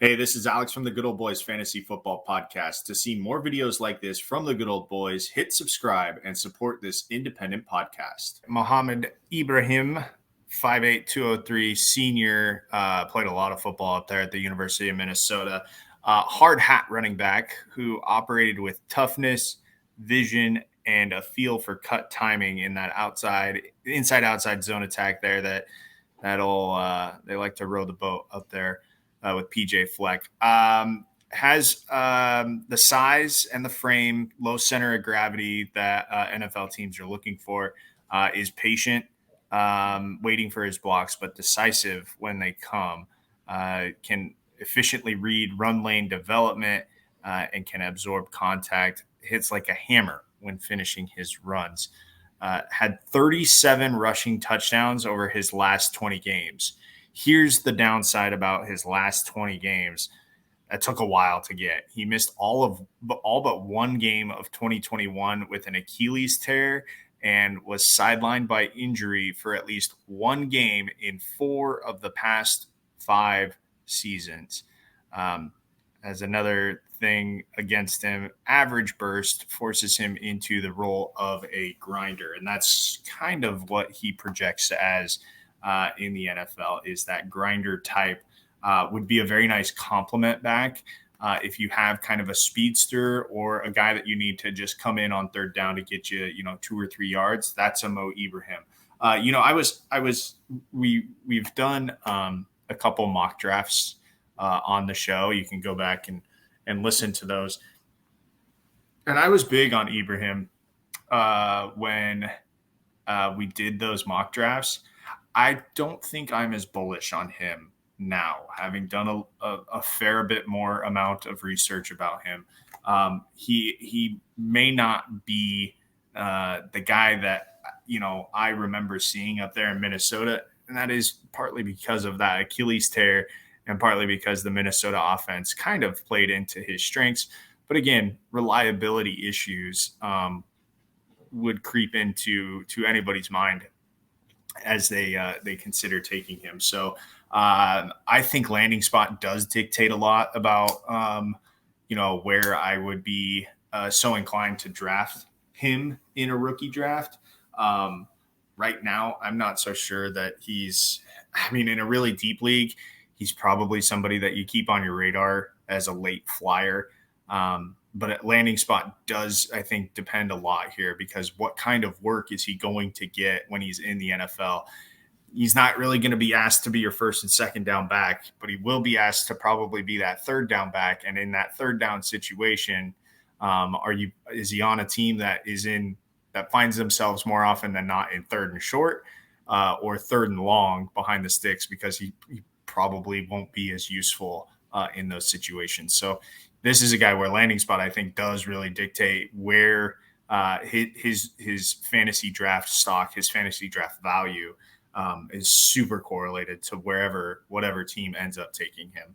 Hey, this is Alex from the Good Old Boys Fantasy Football Podcast. To see more videos like this from the Good Old Boys, hit subscribe and support this independent podcast. Mohammed Ibrahim, 5'8", 203, senior, played a lot of football up there at the University of Minnesota. Hard hat running back who operated with toughness, vision, and a feel for cut timing in that inside-outside zone attack there that'll they like to row the boat up there with PJ Fleck. Has the size and the frame, low center of gravity that NFL teams are looking for, is patient, waiting for his blocks, but decisive when they come, can efficiently read run lane development, and can absorb contact, hits like a hammer when finishing his runs. Had 37 rushing touchdowns over his last 20 games. Here's the downside about his last 20 games. That took a while to get. He missed all but one game of 2021 with an Achilles tear and was sidelined by injury for at least one game in 4 of the past 5 seasons. As another thing against him, average burst forces him into the role of a grinder, and that's kind of what he projects as in the NFL, is that grinder type. Would be a very nice complement back if you have kind of a speedster or a guy that you need to just come in on third down to get you, 2 or 3 yards. That's a Mo Ibrahim. We've done a couple mock drafts on the show. You can go back and listen to those. And I was big on Ibrahim when we did those mock drafts. I don't think I'm as bullish on him now, having done a fair bit more amount of research about him. He may not be the guy that I remember seeing up there in Minnesota, and that is partly because of that Achilles tear and partly because the Minnesota offense kind of played into his strengths. But again, reliability issues would creep into anybody's mind as they consider taking him. So I think landing spot does dictate a lot about where I would be so inclined to draft him in a rookie draft. Right now, I'm not so sure that in a really deep league, he's probably somebody that you keep on your radar as a late flyer. But at landing spot does, I think, depend a lot here, because what kind of work is he going to get when he's in the NFL? He's not really going to be asked to be your first and second down back, but he will be asked to probably be that third down back. And in that third down situation, is he on a team that finds themselves more often than not in third and short or third and long behind the sticks, because he probably won't be as useful in those situations. So this is a guy where landing spot, I think, does really dictate where his fantasy draft stock, his fantasy draft value is super correlated to whatever team ends up taking him.